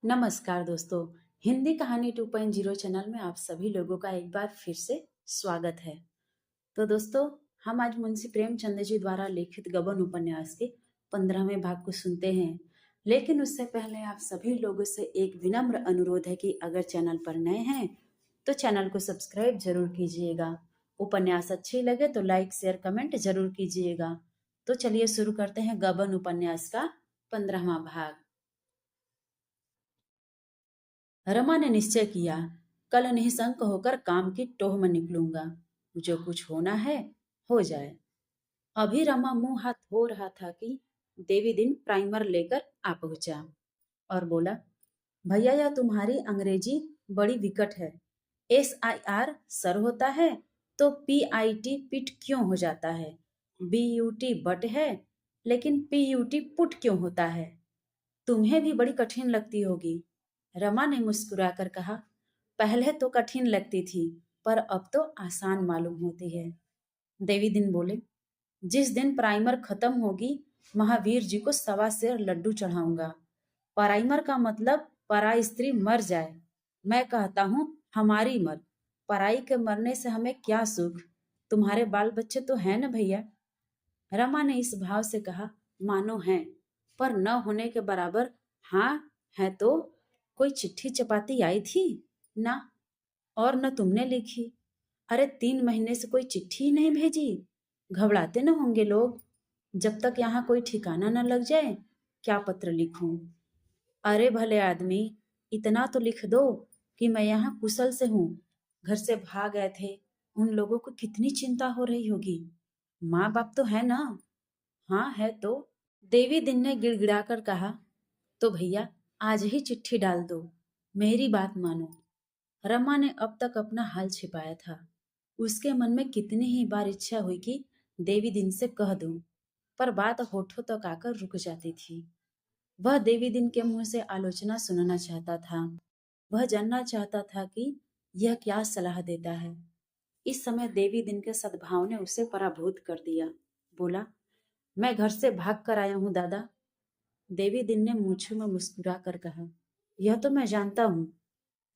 नमस्कार दोस्तों। हिंदी कहानी 2.0 चैनल में आप सभी लोगों का एक बार फिर से स्वागत है। तो दोस्तों, हम आज मुंशी प्रेमचंद जी द्वारा लिखित गबन उपन्यास के 15वें भाग को सुनते हैं। लेकिन उससे पहले आप सभी लोगों से एक विनम्र अनुरोध है कि अगर चैनल पर नए हैं तो चैनल को सब्सक्राइब जरूर कीजिएगा। उपन्यास अच्छी लगे तो लाइक शेयर कमेंट जरूर कीजिएगा। तो चलिए शुरू करते हैं गबन उपन्यास का 15वां भाग। रमा ने निश्चय किया, कल निःशंक होकर काम की टोह में निकलूंगा। जो कुछ होना है हो जाए। अभी रमा मुंह हाथ धो रहा था कि देवी दिन प्राइमर लेकर आ पहुंचा और बोला, भैया यह तुम्हारी अंग्रेजी बड़ी विकट है। SIR सर होता है तो PIT पिट क्यों हो जाता है? BUT बट है लेकिन PUT पुट क्यों होता है? तुम्हें भी बड़ी कठिन लगती होगी। रमा ने मुस्कुराकर कहा, पहले तो कठिन लगती थी पर अब तो आसान मालूम होती है। देवी दिन बोले, जिस दिन प्राइमर खत्म होगी महावीर जी को 1.25 लड्डू चढ़ाऊंगा। प्राइमर का मतलब पराई स्त्री मर जाए। मैं कहता हूँ हमारी मर। पराई के मरने से हमें क्या सुख? तुम्हारे बाल बच्चे तो हैं न भैया? रमा ने इस भाव से कहा, मानो है पर न होने के बराबर। हाँ है तो। कोई चिट्ठी चपाती आई थी? ना। और न तुमने लिखी। अरे 3 महीने से कोई चिट्ठी ही नहीं भेजी। घबराते न होंगे लोग। जब तक यहाँ कोई ठिकाना न लग जाए क्या पत्र लिखूं? अरे भले आदमी, इतना तो लिख दो कि मैं यहाँ कुशल से हूँ। घर से भाग गए थे। उन लोगों को कितनी चिंता हो रही होगी। माँ बाप तो है ना? हाँ है तो। देवी दिन ने गिड़गिड़ाकर कहा, तो भैया आज ही चिट्ठी डाल दो। मेरी बात मानो। रमा ने अब तक अपना हाल छिपाया था। उसके मन में कितनी ही बार इच्छा हुई कि देवी दिन से कह दूं, पर बात होठों तक आकर रुक जाती थी। वह देवी दिन के मुंह से आलोचना सुनना चाहता था। वह जानना चाहता था कि यह क्या सलाह देता है। इस समय देवी दिन के सद्भाव ने उसे पराभूत कर दिया। बोला, मैं घर से भाग कर आया हूँ दादा। देवी दिन ने मूंछों में मुस्कुरा कर कहा, यह तो मैं जानता हूँ।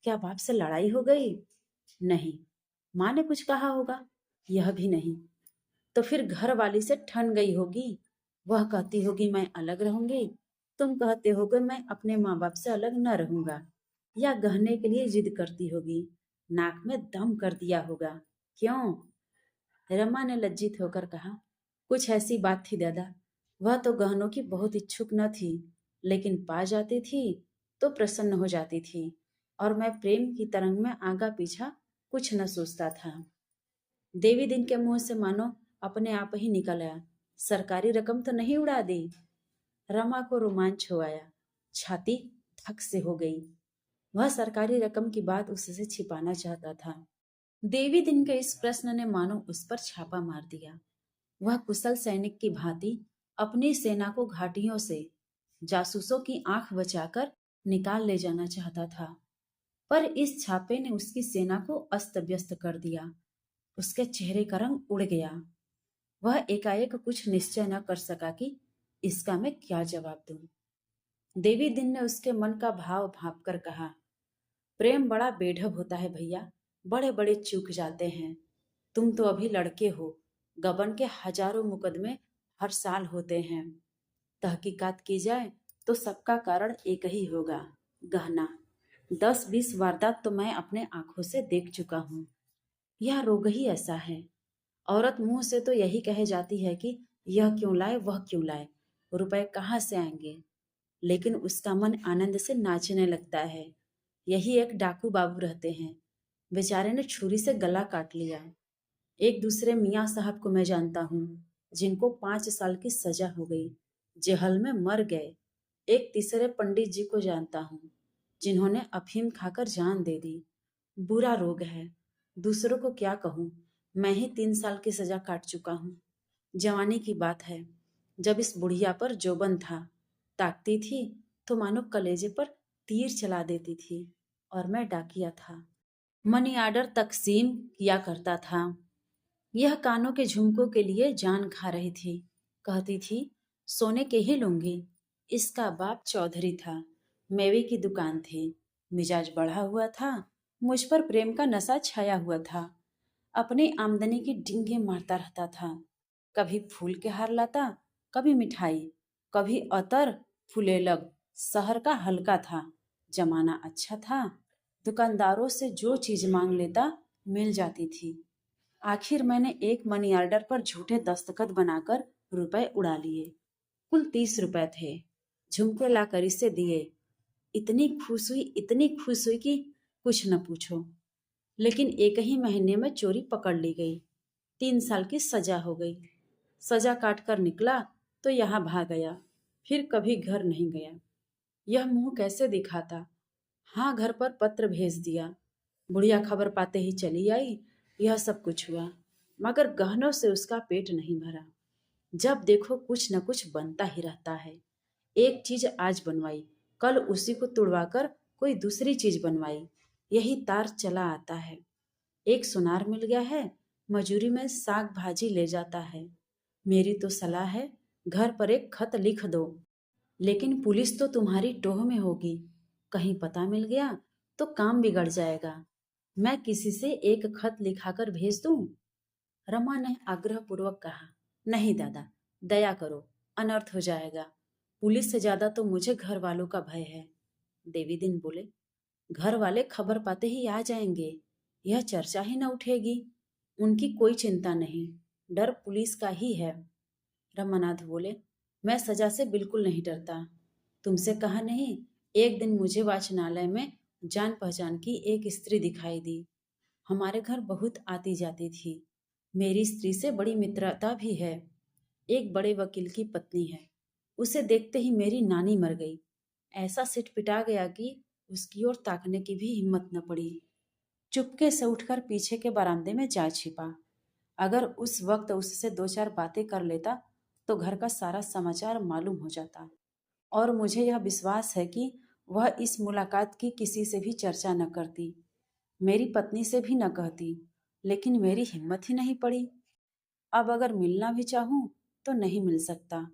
क्या बाप से लड़ाई हो गई? नहीं। माँ ने कुछ कहा होगा? यह भी नहीं। तो फिर घर वाली से ठन गई होगी। वह कहती होगी मैं अलग रहूंगी। तुम कहते होगे मैं अपने माँ बाप से अलग न रहूंगा। या गहने के लिए जिद करती होगी। नाक में दम कर दिया होगा। क्यों? रमा ने लज्जित होकर कहा, कुछ ऐसी बात थी दादा। वह तो गहनों की बहुत इच्छुक न थी, लेकिन पा जाती थी तो प्रसन्न हो जाती थी। और मैं प्रेम की तरंग में आगा पीछा कुछ न सोचता था। देवी दिन के मुंह से मानो अपने आप ही निकल आया, सरकारी रकम तो नहीं उड़ा दी? रमा को रोमांच हो आया। छाती धक से हो गई। वह सरकारी रकम की बात उससे छिपाना चाहता था। देवी दिन के इस प्रश्न ने मानो उस पर छापा मार दिया। वह कुशल सैनिक की भांति अपनी सेना को घाटियों से जासूसों की आंख बचाकर निकाल ले जाना चाहता था। पर इस छापे ने उसकी सेना को अस्त व्यस्त कर दिया। उसके चेहरे का रंग उड़ गया। वह एकाएक कुछ निश्चय न कर सका कि इसका मैं क्या जवाब दूं। देवी दिन ने उसके मन का भाव भांप कर कहा, प्रेम बड़ा बेढब होता है भैया। बड़े बड़े चूक जाते हैं। तुम तो अभी लड़के हो। गबन के हजारों मुकदमे हर साल होते हैं। तहकीकात की जाए तो सबका कारण एक ही होगा, गहना। 10-20 वारदात तो मैं अपने आंखों से देख चुका हूँ। यह रोग ही ऐसा है। औरत मुंह से तो यही कहे जाती है कि यह क्यों लाए वह क्यों लाए, रुपए कहाँ से आएंगे, लेकिन उसका मन आनंद से नाचने लगता है। यही एक डाकू बाबू रहते हैं। बेचारे ने छुरी से गला काट लिया। एक दूसरे मियाँ साहब को मैं जानता हूँ जिनको 5 साल की सजा हो गई, जेहल में मर गए। एक तीसरे पंडित जी को जानता हूँ जिन्होंने अफीम खाकर जान दे दी। बुरा रोग है। दूसरों को क्या कहूँ, मैं ही 3 साल की सजा काट चुका हूँ। जवानी की बात है, जब इस बुढ़िया पर जोबन था, ताकती थी तो मानो कलेजे पर तीर चला देती थी। और मैं डाकिया था, मनी आर्डर तकसीम किया करता था। यह कानों के झुमकों के लिए जान खा रही थी। कहती थी सोने के ही लूंगी। इसका बाप चौधरी था। मेवे की दुकान थी। मिजाज बढ़ा हुआ था। मुझ पर प्रेम का नशा छाया हुआ था। अपनी आमदनी की डींगे मारता रहता था। कभी फूल के हार लाता, कभी मिठाई, कभी अतर, फूले लग। शहर का हल्का था। जमाना अच्छा था। दुकानदारों से जो चीज मांग लेता मिल जाती थी। आखिर मैंने एक मनी ऑर्डर पर झूठे दस्तखत बनाकर रुपए उड़ा लिए। कुल 30 रुपए थे। झुमके लाकर इसे दिए। इतनी खुश हुई कि कुछ न पूछो। लेकिन एक ही महीने में चोरी पकड़ ली गई। 3 साल की सजा हो गई। सजा काट कर निकला तो यहाँ भाग गया। फिर कभी घर नहीं गया। यह मुंह कैसे दिखाता। हाँ, घर पर पत्र भेज दिया। बुढ़िया खबर पाते ही चली आई। यह सब कुछ हुआ, मगर गहनों से उसका पेट नहीं भरा। जब देखो कुछ न कुछ बनता ही रहता है। एक चीज आज बनवाई, कल उसी को तुड़वाकर कोई दूसरी चीज बनवाई। यही तार चला आता है। एक सुनार मिल गया है, मजूरी में साग भाजी ले जाता है। मेरी तो सलाह है, घर पर एक खत लिख दो। लेकिन पुलिस तो तुम्हारी टोह में होगी। कहीं पता मिल गया तो काम बिगड़ जाएगा। मैं किसी से एक खत लिखाकर भेज दूं? रमा ने आग्रहपूर्वक कहा। नहीं दादा, दया करो, अनर्थ हो जाएगा। पुलिस से ज्यादा तो मुझे घर वालों का भय है। देवीदीन बोले। घर वाले खबर पाते ही आ जाएंगे। यह चर्चा ही न उठेगी। उनकी कोई चिंता नहीं। डर पुलिस का ही है। रमानाथ बोले। मैं सजा से बिल्कुल नहीं डरता। तुमसे कहा नहीं, एक दिन मुझे वाचनालय में जान पहचान की एक स्त्री दिखाई दी। हमारे घर बहुत आती जाती थी। मेरी स्त्री से बड़ी मित्रता भी है। एक बड़े वकील की पत्नी है। उसे देखते ही मेरी नानी मर गई। ऐसा सिटपिटा गया कि उसकी ओर ताकने की भी हिम्मत न पड़ी। चुपके से उठकर पीछे के बरामदे में जा छिपा। अगर उस वक्त उससे 2-4 बातें कर लेता तो घर का सारा समाचार मालूम हो जाता। और मुझे यह विश्वास है कि वह इस मुलाकात की किसी से भी चर्चा न करती। मेरी पत्नी से भी न कहती। लेकिन मेरी हिम्मत ही नहीं पड़ी। अब अगर मिलना भी चाहूं तो नहीं मिल सकता।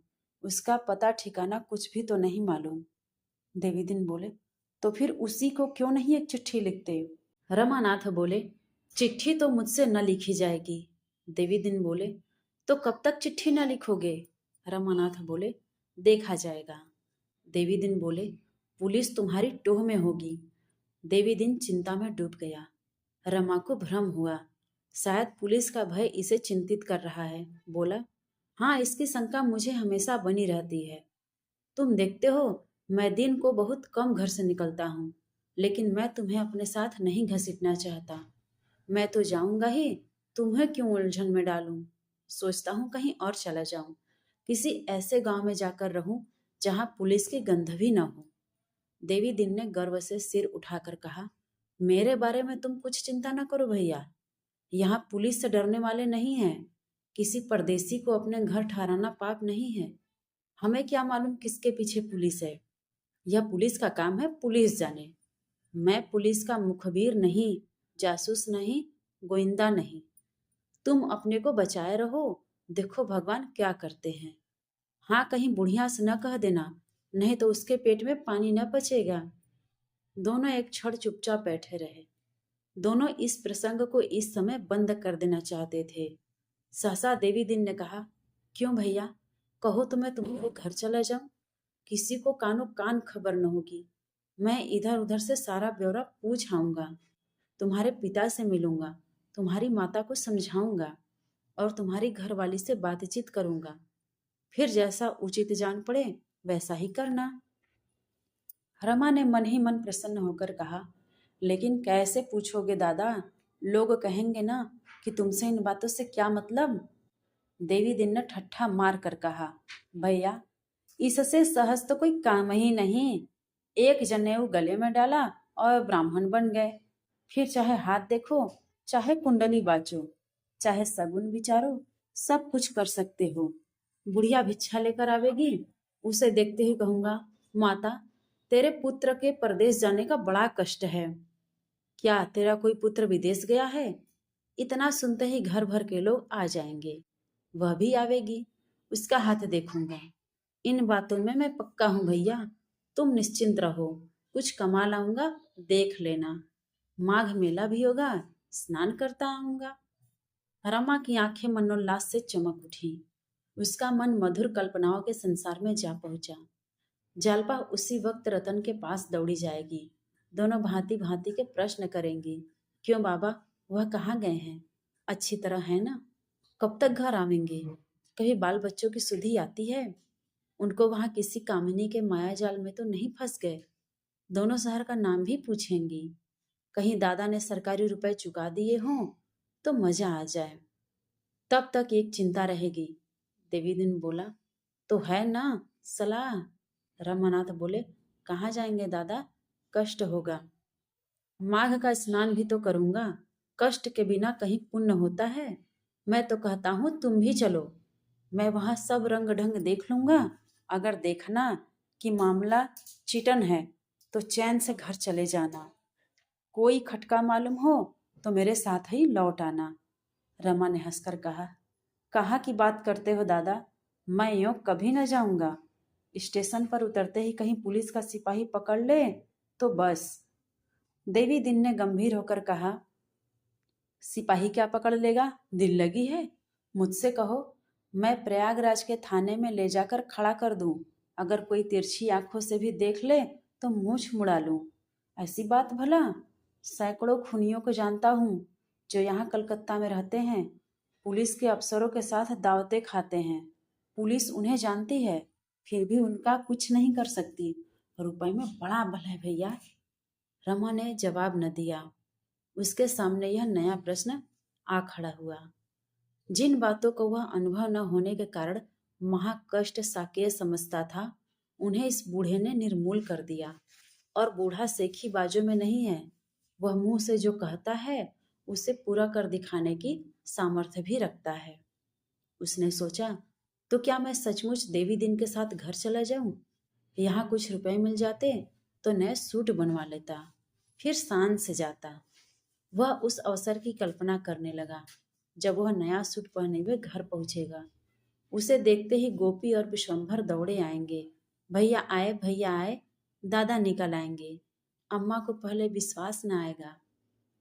उसका पता ठिकाना कुछ भी तो नहीं मालूम। देवीदीन बोले। तो फिर उसी को क्यों नहीं एक चिट्ठी लिखते? रमानाथ बोले। चिट्ठी तो मुझसे न लिखी जाएगी। देवीदीन बोले। तो कब तक चिट्ठी न लिखोगे? रमानाथ बोले। देखा जाएगा। देवीदीन बोले। पुलिस तुम्हारी टोह में होगी। देवीदीन चिंता में डूब गया। रमा को भ्रम हुआ। शायद पुलिस का भय इसे चिंतित कर रहा है। बोला। हाँ, इसकी शंका मुझे हमेशा बनी रहती है। तुम देखते हो, मैं दिन को बहुत कम घर से निकलता हूँ। लेकिन मैं तुम्हें अपने साथ नहीं घसीटना चाहता। मैं तो जाऊंगा ही, तुम्हें क्यों उलझन में डालूं? सोचता हूँ कहीं और चला जाऊं। किसी ऐसे गांव में जाकर रहूं जहां पुलिस की गंध भी न हो। देवी दिन ने गर्व से सिर उठाकर कहा। मेरे बारे में तुम कुछ चिंता न करो भैया। यहाँ पुलिस से डरने वाले नहीं हैं। किसी परदेसी को अपने घर ठहराना पाप नहीं है। हमें क्या मालूम किसके पीछे पुलिस है। यह पुलिस का काम है, पुलिस जाने। मैं पुलिस का मुखबिर नहीं, जासूस नहीं, गोइंदा नहीं। तुम अपने को बचाए रहो। देखो भगवान क्या करते हैं। हाँ, कहीं बुढ़िया से न कह देना, नहीं तो उसके पेट में पानी न पचेगा। दोनों एक क्षण चुपचाप बैठे रहे। दोनों इस प्रसंग को इस समय बंद कर देना चाहते थे। सहसा देवी दिन ने कहा। क्यों भैया, कहो तो मैं तुम्हारे घर चला जाऊं। किसी को कानो कान खबर न होगी। मैं इधर उधर से सारा ब्यौरा पूछ आऊंगा। तुम्हारे पिता से मिलूंगा, तुम्हारी माता को समझाऊंगा और तुम्हारी घरवाली से बातचीत करूंगा। फिर जैसा उचित जान पड़े वैसा ही करना। रमा ने मन ही मन प्रसन्न होकर कहा। लेकिन कैसे पूछोगे दादा? लोग कहेंगे ना कि तुमसे इन बातों से क्या मतलब। देवी दिन ने ठट्ठा मार कर कहा। भैया, इससे सहज तो कोई काम ही नहीं। एक जनेऊ गले में डाला और ब्राह्मण बन गए। फिर चाहे हाथ देखो, चाहे कुंडली बाचो, चाहे सगुन विचारो, सब कुछ कर सकते हो। बुढ़िया भिक्षा लेकर आवेगी, उसे देखते ही कहूंगा, माता, तेरे पुत्र के परदेश जाने का बड़ा कष्ट है। क्या तेरा कोई पुत्र विदेश गया है? इतना सुनते ही घर भर के लोग आ जाएंगे। वह भी आवेगी, उसका हाथ देखूंगा। इन बातों में मैं पक्का हूं भैया। तुम निश्चिंत रहो, कुछ कमा लाऊंगा, देख लेना। माघ मेला भी होगा, स्नान करता आऊंगा। रमा की आंखें मनोल्लास से चमक उठी। उसका मन मधुर कल्पनाओं के संसार में जा पहुंचा। जालपा उसी वक्त रतन के पास दौड़ी जाएगी। दोनों भांति भांति के प्रश्न करेंगी। क्यों बाबा, वह कहाँ गए हैं? अच्छी तरह है ना? कब तक घर आवेंगे? कभी बाल बच्चों की सुधि आती है? उनको वहां किसी कामिनी के माया जाल में तो नहीं फंस गए? दोनों शहर का नाम भी पूछेंगी। कहीं दादा ने सरकारी रुपए चुका दिए हों तो मजा आ जाए। तब तक एक चिंता रहेगी। देवी दिन बोला, तो है ना सलाह? रमानाथ बोले, कहाँ जाएंगे दादा? कष्ट होगा। माघ का स्नान भी तो करूंगा। कष्ट के बिना कहीं पुण्य होता है? मैं तो कहता हूँ तुम भी चलो। मैं वहां सब रंग ढंग देख लूंगा। अगर देखना कि मामला चिटन है तो चैन से घर चले जाना। कोई खटका मालूम हो तो मेरे साथ ही लौट आना। रमा ने हंसकर कहा, कहाँ की बात करते हो दादा? मैं यूं कभी न जाऊंगा। स्टेशन पर उतरते ही कहीं पुलिस का सिपाही पकड़ ले तो बस। देवी दिन ने गंभीर होकर कहा, सिपाही क्या पकड़ लेगा? दिल लगी है? मुझसे कहो, मैं प्रयागराज के थाने में ले जाकर खड़ा कर दूं। अगर कोई तिरछी आंखों से भी देख ले तो मूछ मुड़ा लूं। ऐसी बात भला? सैकड़ों खूनियों को जानता हूँ जो यहाँ कलकत्ता में रहते हैं। पुलिस के अफसरों के साथ दावतें खाते हैं। पुलिस उन्हें जानती है, फिर भी उनका कुछ नहीं कर सकती। रुपए में बड़ा बल है भैया। रमा ने जवाब न दिया। उसके सामने यह नया प्रश्न आ खड़ा हुआ। जिन बातों को वह अनुभव न होने के कारण महाकष्ट साकेय समझता था, उन्हें इस बूढ़े ने निर्मूल कर दिया। और बूढ़ा सेखी बाजों में नहीं है। वह मुंह से जो कहता है उसे पूरा कर दिखाने की सामर्थ्य भी रखता है। उसने सोचा, तो क्या मैं सचमुच देवी दिन के साथ घर चला जाऊं? यहाँ कुछ रुपए मिल जाते तो नए सूट बनवा लेता, फिर शान से जाता। वह उस अवसर की कल्पना करने लगा जब वह नया सूट पहने हुए घर पहुंचेगा। उसे देखते ही गोपी और विश्वंभर दौड़े आएंगे। भैया आए, दादा निकल आएंगे। अम्मा को पहले विश्वास न आएगा,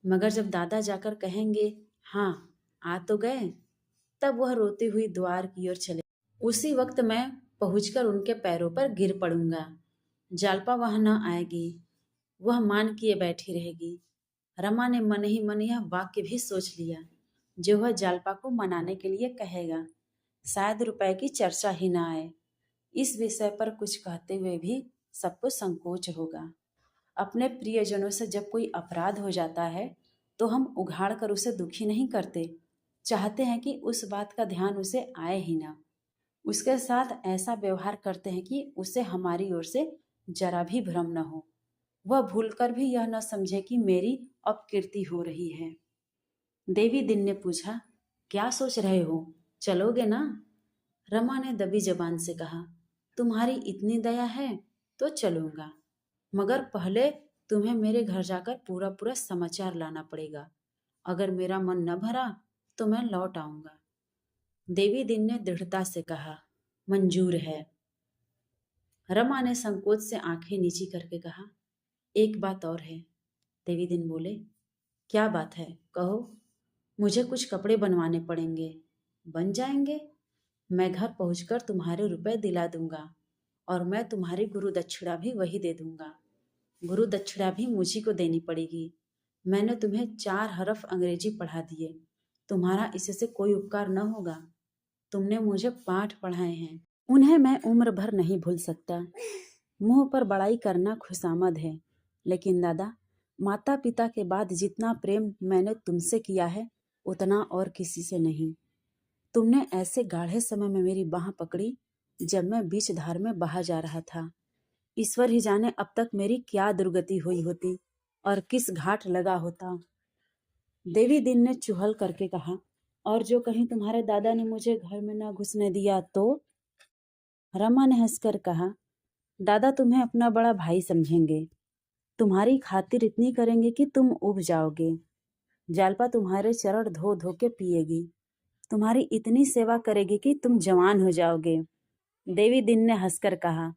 मगर जब दादा जाकर कहेंगे, हाँ आ तो गए, तब वह रोती हुई द्वार की ओर चले। उसी वक्त मैं पहुंचकर उनके पैरों पर गिर पड़ूंगा। जालपा वहां न आएगी, वह मान किए बैठी रहेगी। रमा ने मन ही मन यह वाक्य भी सोच लिया जो वह जालपा को मनाने के लिए कहेगा। शायद रुपए की चर्चा ही ना आए। इस विषय पर कुछ कहते हुए भी सबको संकोच होगा। अपने प्रियजनों से जब कोई अपराध हो जाता है तो हम उघाड़ कर उसे दुखी नहीं करते, चाहते हैं कि उस बात का ध्यान उसे आए ही ना। उसके साथ ऐसा व्यवहार करते हैं कि उसे हमारी ओर से जरा भी भ्रम न हो, वह भूलकर भी यह न समझे कि मेरी अपकीर्ति हो रही है। देवी दिन ने पूछा, क्या सोच रहे हो, चलोगे ना? रमा ने दबी जबान से कहा, तुम्हारी इतनी दया है तो चलूंगा, मगर पहले तुम्हें मेरे घर जाकर पूरा पूरा समाचार लाना पड़ेगा। अगर मेरा मन न भरा तो मैं लौट आऊंगा। देवी दिन ने दृढ़ता से कहा, मंजूर है। रमा ने संकोच से आंखें नीची करके कहा, एक बात और है। देवी दिन बोले, क्या बात है, कहो। मुझे कुछ कपड़े बनवाने पड़ेंगे। बन जाएंगे। मैं घर पहुंचकर तुम्हारे रुपए दिला दूंगा और मैं तुम्हारी गुरु दक्षिणा भी वही दे दूंगा। गुरु दक्षिणा भी मुझी को देनी पड़ेगी। मैंने तुम्हें 4 हरफ अंग्रेजी पढ़ा दिए, तुम्हारा इससे कोई उपकार न होगा। तुमने मुझे पाठ पढ़ाए हैं, उन्हें मैं उम्र भर नहीं भूल सकता। मुंह पर बड़ाई करना खुशामद है, लेकिन दादा, माता पिता के बाद जितना प्रेम मैंने तुमसे किया है उतना और किसी से नहीं। तुमने ऐसे गाढ़े समय में मेरी बाह पकड़ी जब मैं बीच धार में बहा जा रहा था। ईश्वर ही जाने अब तक मेरी क्या दुर्गति हुई होती और किस घाट लगा होता। देवी दिन ने चुहल करके कहा, और जो कहीं तुम्हारे दादा ने मुझे घर में न घुसने दिया तो? रमा ने हंसकर कहा, दादा तुम्हें अपना बड़ा भाई समझेंगे, तुम्हारी खातिर इतनी करेंगे कि तुम उब जाओगे। जालपा तुम्हारे चरण धो धो के पिएगी, तुम्हारी इतनी सेवा करेगी कि तुम जवान हो जाओगे। देवी दिन ने हंसकर कहा,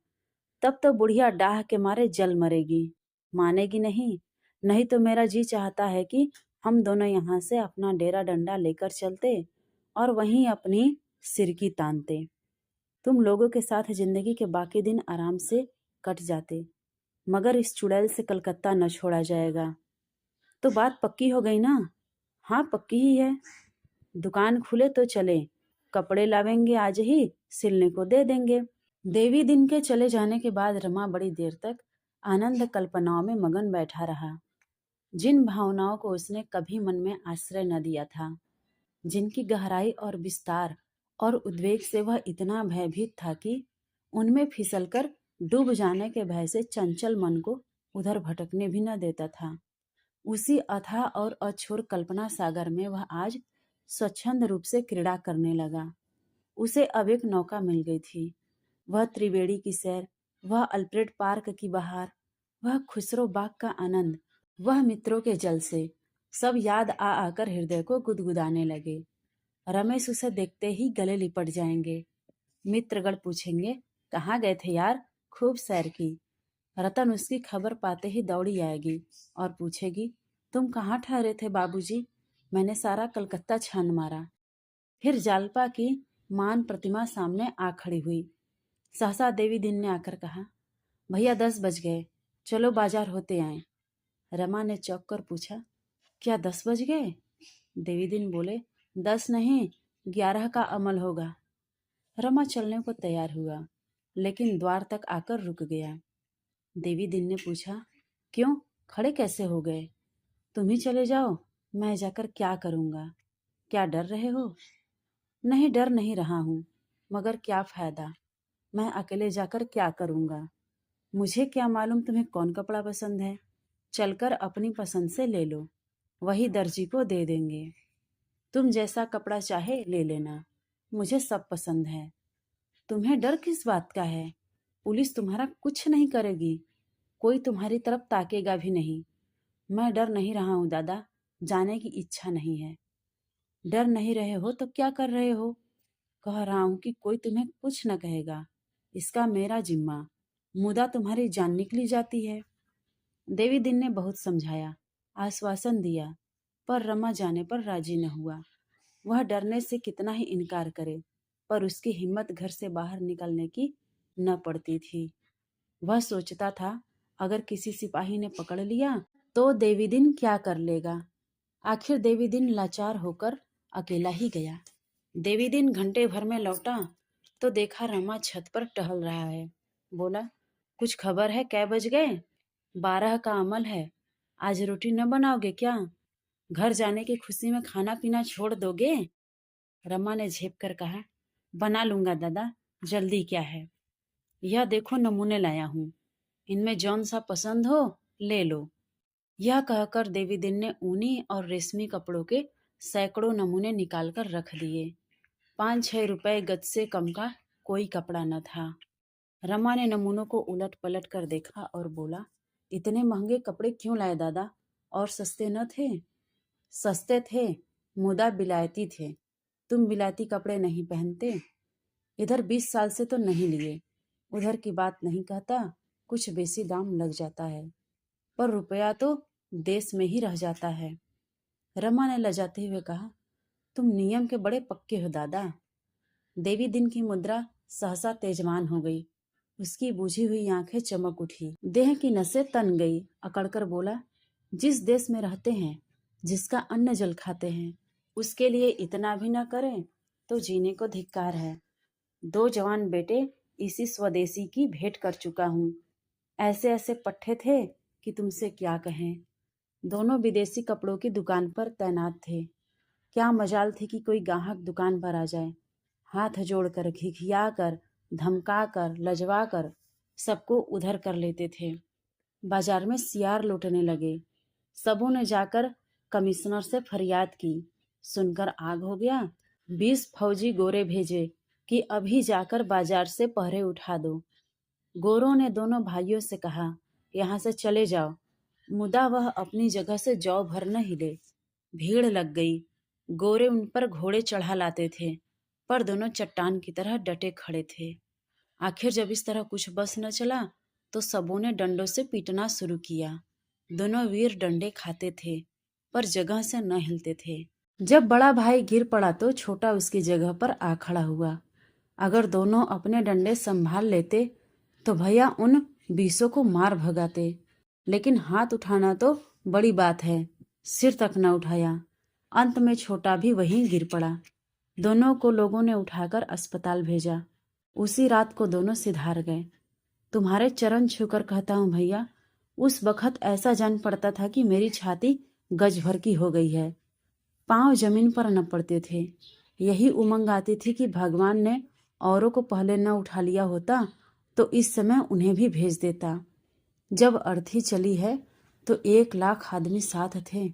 तब तो बुढ़िया डाह के मारे जल मरेगी, मानेगी नहीं। नहीं तो मेरा जी चाहता है कि हम दोनों यहाँ से अपना डेरा डंडा लेकर चलते और वहीं अपनी सिरकी तानते। तुम लोगों के साथ जिंदगी के बाकी दिन आराम से कट जाते, मगर इस चुड़ैल से कलकत्ता न छोड़ा जाएगा। तो बात पक्की हो गई ना? हाँ, पक्की ही है। दुकान खुले तो चले, कपड़े लावेंगे आज ही, सिलने को दे देंगे। देवी दिन के चले जाने के बाद रमा बड़ी देर तक आनंद कल्पनाओं में मगन बैठा रहा, जिन भावनाओं को उसने कभी मन में आश्रय न दिया था, जिनकी गहराई और विस्तार और उद्वेग से वह इतना भयभीत था कि उनमें फिसलकर डूब जाने के भय से चंचल मन को उधर भटकने भी न देता था। उसी अथाह और अछोर कल्पना सागर में वह आज स्वच्छंद रूप से क्रीड़ा करने लगा। उसे अब एक नौका मिल गई थी। वह त्रिवेणी की सैर, वह अल्फ्रेड पार्क की बहार, वह खुसरो बाग का आनंद, वह मित्रों के जलसे, सब याद आ आकर हृदय को गुदगुदाने लगे। रमेश उसे देखते ही गले लिपट जाएंगे। मित्रगण पूछेंगे, कहाँ गए थे यार, खूब सैर की। रतन उसकी खबर पाते ही दौड़ी आएगी और पूछेगी, तुम कहाँ ठहरे थे बाबूजी? मैंने सारा कलकत्ता छान मारा। फिर जालपा की मान प्रतिमा सामने आ खड़ी हुई। सहसा देवी दिन ने आकर कहा, भैया 10 बज गए, चलो बाजार होते आए। रमा ने चौंक कर पूछा, क्या 10 बज गए? देवी दिन बोले, 10 नहीं, 11 का अमल होगा। रमा चलने को तैयार हुआ, लेकिन द्वार तक आकर रुक गया। देवी दिन ने पूछा, क्यों, खड़े कैसे हो गए? तुम ही चले जाओ, मैं जाकर क्या करूंगा? क्या डर रहे हो? नहीं, डर नहीं रहा हूं, मगर क्या फायदा, मैं अकेले जाकर क्या करूंगा? मुझे क्या मालूम तुम्हें कौन कपड़ा पसंद है। चलकर अपनी पसंद से ले लो, वही दर्जी को दे देंगे। तुम जैसा कपड़ा चाहे ले लेना, मुझे सब पसंद है। तुम्हें डर किस बात का है? पुलिस तुम्हारा कुछ नहीं करेगी, कोई तुम्हारी तरफ ताकेगा भी नहीं। मैं डर नहीं रहा हूँ दादा, जाने की इच्छा नहीं है। डर नहीं रहे हो तो क्या कर रहे हो? कह रहा हूँ कि कोई तुम्हें कुछ न कहेगा, इसका मेरा जिम्मा। मुदा तुम्हारी जान निकली जाती है। देवी दिन ने बहुत समझाया, आश्वासन दिया, पर रमा जाने पर राजी न हुआ। वह डरने से कितना ही इनकार करे, पर उसकी हिम्मत घर से बाहर निकलने की न पड़ती थी। वह सोचता था, अगर किसी सिपाही ने पकड़ लिया तो देवी दिन क्या कर लेगा। आखिर देवी दिन लाचार होकर अकेला ही गया। देवी दिन घंटे भर में लौटा तो देखा रमा छत पर टहल रहा है। बोला, कुछ खबर है, कै बज गए? 12 का अमल है, आज रोटी न बनाओगे क्या? घर जाने की खुशी में खाना पीना छोड़ दोगे? रमा ने झेप कर कहा, बना लूंगा दादा, जल्दी क्या है। यह देखो नमूने लाया हूँ, इनमें जौन सा पसंद हो ले लो। यह कहकर देवी दिन ने ऊनी और रेशमी कपड़ों के सैकड़ों नमूने निकालकर रख दिए। 5-6 रुपए गज से कम का कोई कपड़ा न था। रमा ने नमूनों को उलट पलट कर देखा और बोला, इतने महंगे कपड़े क्यों लाए दादा, और सस्ते न थे? सस्ते थे, मुदा बिलायती थे। तुम बिलायती कपड़े नहीं पहनते। इधर 20 साल से तो नहीं लिए। उधर की बात नहीं कहता, कुछ बेसी दाम लग जाता है, पर रुपया तो देश में ही रह जाता है। रमा ने लजाते हुए कहा, तुम नियम के बड़े पक्के हो दादा। देवी दिन की मुद्रा सहसा तेजमान हो गई। उसकी बुझी हुई आंखें चमक उठी, देह की नसें तन गई। अकड़कर बोला, जिस देश में रहते हैं, जिसका अन्न जल खाते हैं, उसके लिए इतना भी न करें तो जीने को धिक्कार है। 2 जवान बेटे इसी स्वदेशी की भेंट कर चुका हूँ। ऐसे ऐसे पट्टे थे कि तुमसे क्या कहें। दोनों विदेशी कपड़ों की दुकान पर तैनात थे। क्या मजाल थी कि कोई गाहक दुकान पर आ जाए। हाथ जोड़कर, घिघिया कर, धमका कर, लजवा कर सबको उधर कर लेते थे। बाजार में सियार लूटने लगे। सबों ने जाकर कमिश्नर से फरियाद की। सुनकर आग हो गया। 20 फौजी गोरे भेजे कि अभी जाकर बाजार से पहरे उठा दो। गोरों ने दोनों भाइयों से कहा, यहाँ से चले जाओ, मुदा वह अपनी जगह से जौ भर न हिले। भीड़ लग गई। गोरे उन पर घोड़े चढ़ा लाते थे, पर दोनों चट्टान की तरह डटे खड़े थे। आखिर जब इस तरह कुछ बस न चला तो सबों ने डंडों से पीटना शुरू किया। दोनों वीर डंडे खाते थे पर जगह से न हिलते थे। जब बड़ा भाई गिर पड़ा तो छोटा उसकी जगह पर आ खड़ा हुआ। अगर दोनों अपने डंडे संभाल लेते तो भैया उन 20 को मार भगाते, लेकिन हाथ उठाना तो बड़ी बात है, सिर तक न उठाया। अंत में छोटा भी वहीं गिर पड़ा। दोनों को लोगों ने उठाकर अस्पताल भेजा। उसी रात को दोनों सिधार गए। तुम्हारे चरण छूकर कहता हूँ भैया, उस वक्त ऐसा जान पड़ता था कि मेरी छाती गज भर की हो गई है। पांव जमीन पर न पड़ते थे। यही उमंग आती थी कि भगवान ने औरों को पहले न उठा लिया होता तो इस समय उन्हें भी भेज देता। जब अर्थी चली है तो 1 लाख आदमी साथ थे।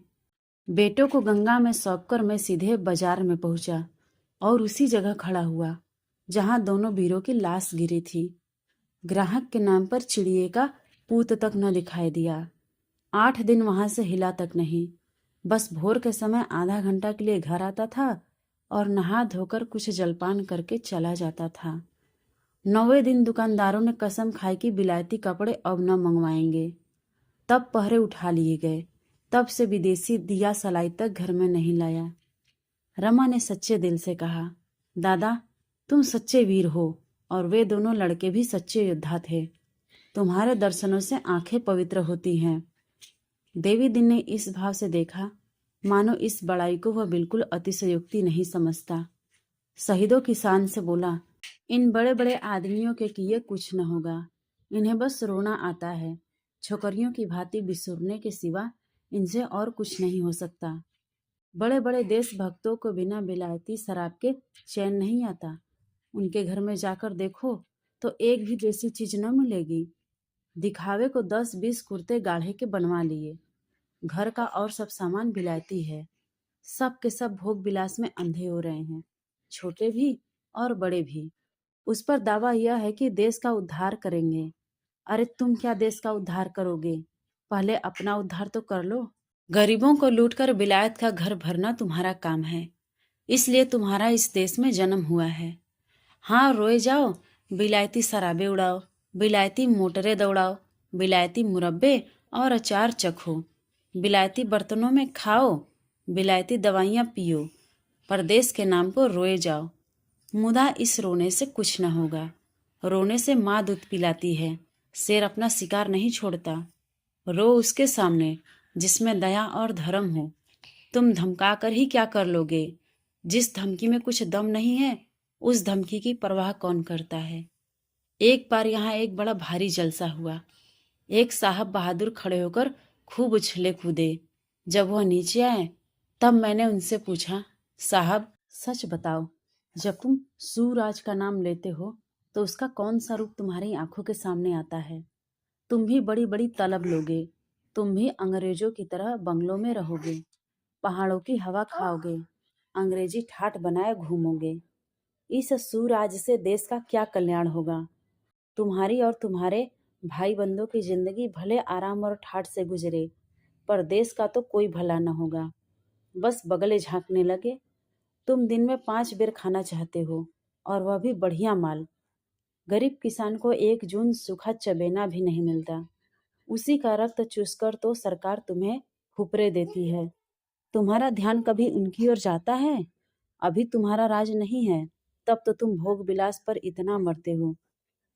बेटों को गंगा में सौंपकर मैं सीधे बाजार में पहुंचा और उसी जगह खड़ा हुआ जहां दोनों वीरों की लाश गिरी थी। ग्राहक के नाम पर चिड़िए का पूत तक न दिखाई दिया। 8 दिन वहां से हिला तक नहीं। बस भोर के समय आधा घंटा के लिए घर आता था और नहा धोकर कुछ जलपान करके चला जाता था। 9वें दिन दुकानदारों ने कसम खाई कि बिलायती कपड़े अब न मंगवाएंगे। तब पहरे उठा लिए गए। तब से विदेशी दिया सलाई तक घर में नहीं लाया। रमा ने सच्चे दिल से कहा, दादा तुम सच्चे वीर हो और वे दोनों लड़के भी सच्चे योद्धा थे। तुम्हारे दर्शनों से आंखें पवित्र होती हैं। देवी दिन ने इस भाव से देखा मानो इस बड़ाई को वह बिल्कुल अतिशयोक्ति नहीं समझता। शहीदों की शान से बोला, इन बड़े बड़े आदमियों के किए कुछ न होगा। इन्हें बस रोना आता है। छोकरियों की भांति बिसुरने के सिवा इनसे और कुछ नहीं हो सकता। बड़े बड़े देशभक्तों को बिना बिलायती शराब के चैन नहीं आता। उनके घर में जाकर देखो तो एक भी देसी चीज न मिलेगी। दिखावे को 10-20 कुर्ते गाढ़े के बनवा लिए। घर का और सब सामान बिलायती है। सब के सब भोग विलास में अंधे हो रहे हैं, छोटे भी और बड़े भी। उस पर दावा यह है कि देश का उद्धार करेंगे। अरे तुम क्या देश का उद्धार करोगे? पहले अपना उद्धार तो कर लो। गरीबों को लूटकर विलायत का घर भरना तुम्हारा काम है, इसलिए तुम्हारा इस देश में जन्म हुआ है। हाँ, रोए जाओ, बिलायती शराबे उड़ाओ, बिलायती मोटरें दौड़ाओ, बिलायती मुरब्बे और अचार चखो, बिलायती बर्तनों में खाओ, बिलायती दवाइयाँ पियो, परदेश के नाम को रोए जाओ। मुदा इस रोने से कुछ न होगा। रोने से माँ दूध पिलाती है, शेर अपना शिकार नहीं छोड़ता। रो उसके सामने जिसमें दया और धर्म हो। तुम धमका कर ही क्या कर लोगे? जिस धमकी में कुछ दम नहीं है उस धमकी की परवाह कौन करता है? एक बार यहाँ एक बड़ा भारी जलसा हुआ। एक साहब बहादुर खड़े होकर खूब उछले कूदे। जब वह नीचे आए तब मैंने उनसे पूछा, साहब सच बताओ, जब तुम सूराज का नाम लेते हो तो उसका कौन सा रूप तुम्हारी आंखों के सामने आता है? तुम भी बड़ी बड़ी तलब लोगे। तुम भी अंग्रेजों की तरह बंगलों में रहोगे, पहाड़ों की हवा खाओगे, अंग्रेजी ठाठ बनाए घूमोगे। इस सूराज से देश का क्या कल्याण होगा? तुम्हारी और तुम्हारे भाई बंधुओं की जिंदगी भले आराम और ठाठ से गुजरे, पर देश का तो कोई भला न होगा। बस बगले झांकने लगे। तुम दिन में 5 बेर खाना चाहते हो और वह भी बढ़िया माल। गरीब किसान को 1 जून सूखा चबेना भी नहीं मिलता। उसी का रक्त चूसकर तो सरकार तुम्हें हुपरे देती है। तुम्हारा ध्यान कभी उनकी ओर जाता है? अभी तुम्हारा राज नहीं है, तब तो तुम भोग विलास पर इतना मरते हो।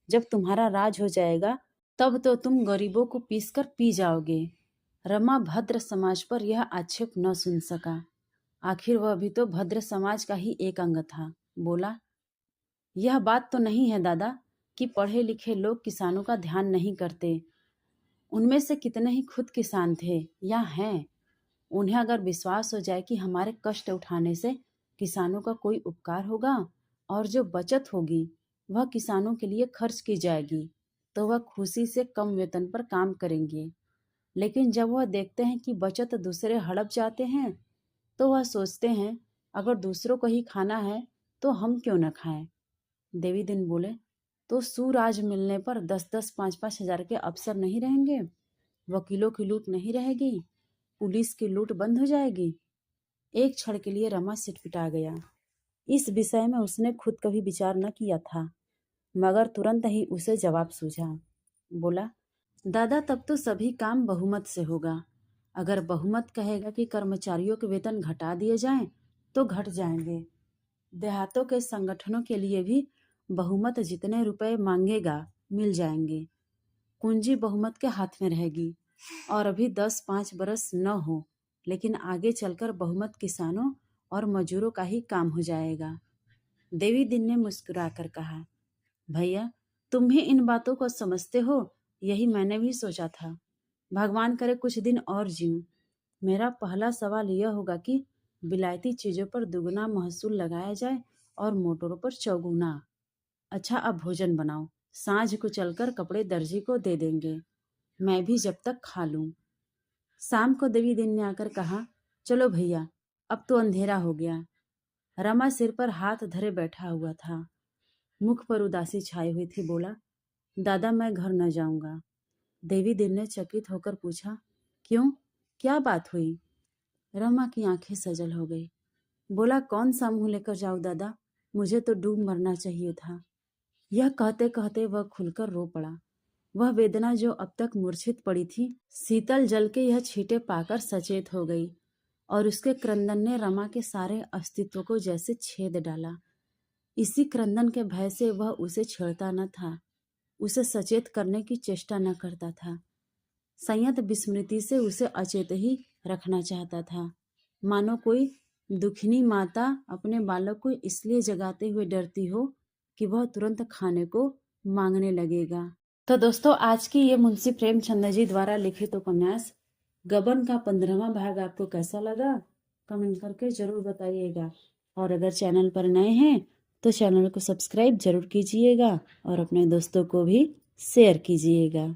जब तुम्हारा राज हो जाएगा तब तो तुम गरीबों को पीसकर पी जाओगे। रमा भद्र समाज पर यह आक्षेप न सुन सका। आखिर वह भी तो भद्र समाज का ही एक अंग था। बोला, यह बात तो नहीं है दादा कि पढ़े लिखे लोग किसानों का ध्यान नहीं करते। उनमें से कितने ही खुद किसान थे या हैं। उन्हें अगर विश्वास हो जाए कि हमारे कष्ट उठाने से किसानों का कोई उपकार होगा और जो बचत होगी वह किसानों के लिए खर्च की जाएगी, तो वह खुशी से कम वेतन पर काम करेंगे। लेकिन जब वह देखते हैं कि बचत दूसरे हड़प जाते हैं तो वह सोचते हैं, अगर दूसरों को ही खाना है तो हम क्यों न खाएं। देवी दिन बोले, तो सूराज मिलने पर 10-10, 5-5 हजार के अफसर नहीं रहेंगे? वकीलों की लूट नहीं रहेगी? पुलिस की लूट बंद हो जाएगी? एक क्षण के लिए रमा सिटफिटा गया। इस विषय में उसने खुद कभी विचार न किया था। मगर तुरंत ही उसे जवाब सूझा। बोला, दादा तब तो सभी काम बहुमत से होगा। अगर बहुमत कहेगा कि कर्मचारियों के वेतन घटा दिए जाएं तो घट जाएंगे। देहातों के संगठनों के लिए भी बहुमत जितने रुपए मांगेगा मिल जाएंगे। कुंजी बहुमत के हाथ में रहेगी। और अभी 10-5 बरस न हो, लेकिन आगे चलकर बहुमत किसानों और मजदूरों का ही काम हो जाएगा। देवी दिन ने मुस्कुराकर कहा, भैया तुम भी इन बातों को समझते हो, यही मैंने भी सोचा था। भगवान करे कुछ दिन और जीऊं। मेरा पहला सवाल यह होगा कि विलायती चीजों पर दुगना महसूल लगाया जाए और मोटरों पर चौगुना। अच्छा अब भोजन बनाओ, सांझ को चलकर कपड़े दर्जी को दे देंगे, मैं भी जब तक खा लूं। शाम को देवी दिन ने आकर कहा, चलो भैया अब तो अंधेरा हो गया। रमा सिर पर हाथ धरे बैठा हुआ था, मुख पर उदासी छाई हुई थी। बोला, दादा मैं घर न जाऊंगा। देवी दिन ने चकित होकर पूछा, क्यों, क्या बात हुई? रमा की आंखें सजल हो गई। बोला, कौन सा मुंह लेकर जाऊं दादा, मुझे तो डूब मरना चाहिए था। यह कहते कहते वह खुलकर रो पड़ा। वह वेदना जो अब तक मूर्छित पड़ी थी, शीतल जल के यह छींटे पाकर सचेत हो गई और उसके क्रंदन ने रमा के सारे अस्तित्व को जैसे छेद डाला। इसी क्रंदन के भय से वह उसे छेड़ता न था, उसे सचेत करने की चेष्टा न करता था। संयत विस्मृति से उसे अचेत ही रखना चाहता था, मानो कोई दुखिनी माता अपने बालक को इसलिए जगाते हुए डरती हो कि वह तुरंत खाने को मांगने लगेगा। तो दोस्तों, आज की ये मुंशी प्रेमचंद जी द्वारा लिखित उपन्यास गबन का 15वां भाग आपको कैसा लगा, कमेंट करके जरूर बताइएगा। और अगर चैनल पर नए हैं तो चैनल को सब्सक्राइब जरूर कीजिएगा और अपने दोस्तों को भी शेयर कीजिएगा।